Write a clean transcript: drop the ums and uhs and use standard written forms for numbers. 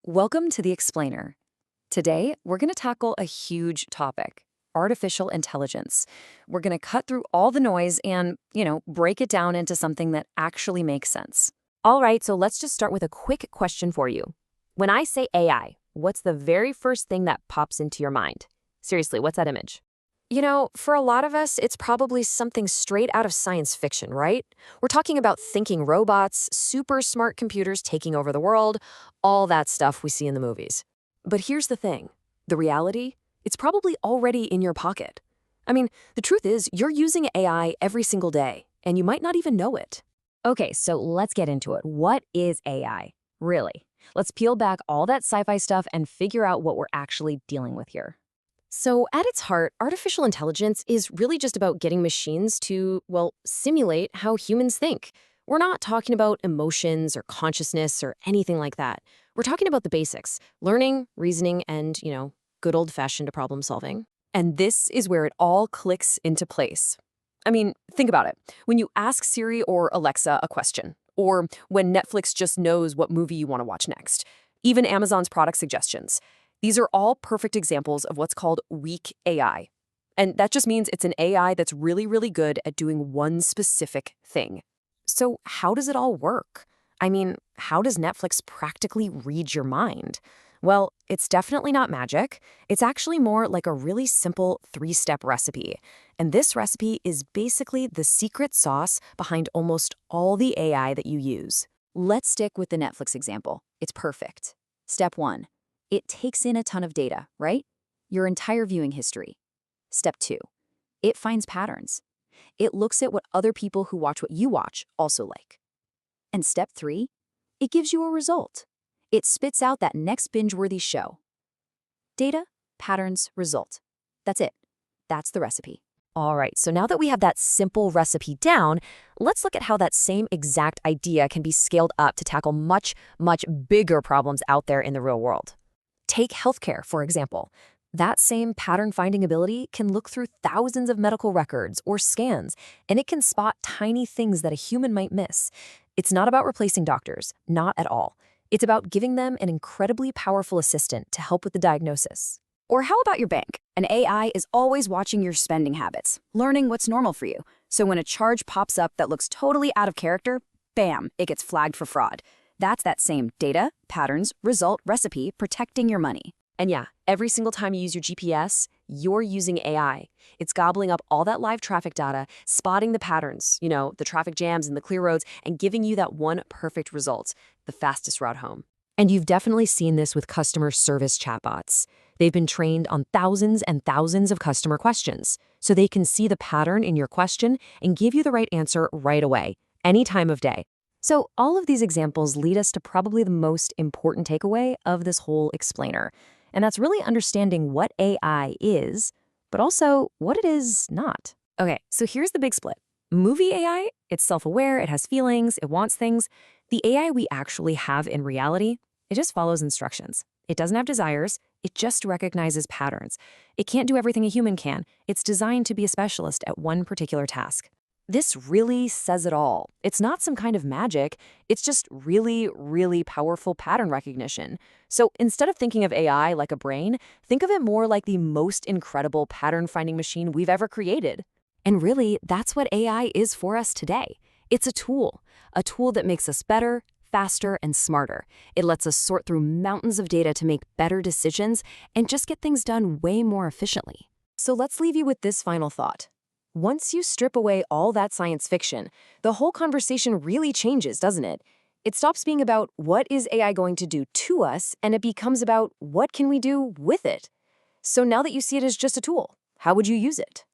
Welcome to The Explainer. Today, we're going to tackle a huge topic, artificial intelligence. We're going to cut through all the noise and, break it down into something that actually makes sense. All right, so let's just start with a quick question for you. When I say AI, what's the very first thing that pops into your mind? Seriously, what's that image? For a lot of us, it's probably something straight out of science fiction, right? We're talking about thinking robots, super smart computers taking over the world, all that stuff we see in the movies. But here's the thing. The reality, it's probably already in your pocket. The truth is, you're using AI every single day, and you might not even know it. Okay, so let's get into it. What is AI? Really? Let's peel back all that sci-fi stuff and figure out what we're actually dealing with here. So, at its heart, artificial intelligence is really just about getting machines to, simulate how humans think. We're not talking about emotions or consciousness or anything like that. We're talking about the basics, learning, reasoning, and, good old-fashioned problem solving. And this is where it all clicks into place. Think about it. When you ask Siri or Alexa a question, or when Netflix just knows what movie you want to watch next, even Amazon's product suggestions. These are all perfect examples of what's called weak AI. And that just means it's an AI that's really, really good at doing one specific thing. So how does it all work? How does Netflix practically read your mind? Well, it's definitely not magic. It's actually more like a really simple three-step recipe. And this recipe is basically the secret sauce behind almost all the AI that you use. Let's stick with the Netflix example. It's perfect. Step 1. It takes in a ton of data, right? Your entire viewing history. Step 2. It finds patterns. It looks at what other people who watch what you watch also like. And step 3, it gives you a result. It spits out that next binge-worthy show. Data, patterns, result. That's it. That's the recipe. All right, so now that we have that simple recipe down, let's look at how that same exact idea can be scaled up to tackle much, much bigger problems out there in the real world. Take healthcare, for example. That same pattern-finding ability can look through thousands of medical records or scans, and it can spot tiny things that a human might miss. It's not about replacing doctors, not at all. It's about giving them an incredibly powerful assistant to help with the diagnosis. Or how about your bank? An AI is always watching your spending habits, learning what's normal for you. So when a charge pops up that looks totally out of character, bam, it gets flagged for fraud. That's that same data, patterns, result, recipe protecting your money. And yeah, every single time you use your GPS, you're using AI. It's gobbling up all that live traffic data, spotting the patterns, the traffic jams and the clear roads, and giving you that one perfect result, the fastest route home. And you've definitely seen this with customer service chatbots. They've been trained on thousands and thousands of customer questions, so they can see the pattern in your question and give you the right answer right away, any time of day. So all of these examples lead us to probably the most important takeaway of this whole explainer. And that's really understanding what AI is, but also what it is not. Okay, so here's the big split. Movie AI, it's self-aware, it has feelings, it wants things. The AI we actually have in reality, it just follows instructions. It doesn't have desires, it just recognizes patterns. It can't do everything a human can. It's designed to be a specialist at one particular task. This really says it all. It's not some kind of magic. It's just really, really powerful pattern recognition. So instead of thinking of AI like a brain, think of it more like the most incredible pattern-finding machine we've ever created. And really, that's what AI is for us today. It's a tool that makes us better, faster, and smarter. It lets us sort through mountains of data to make better decisions and just get things done way more efficiently. So let's leave you with this final thought. Once you strip away all that science fiction, the whole conversation really changes, doesn't it? It stops being about what is AI going to do to us, and it becomes about what can we do with it. So now that you see it as just a tool, how would you use it?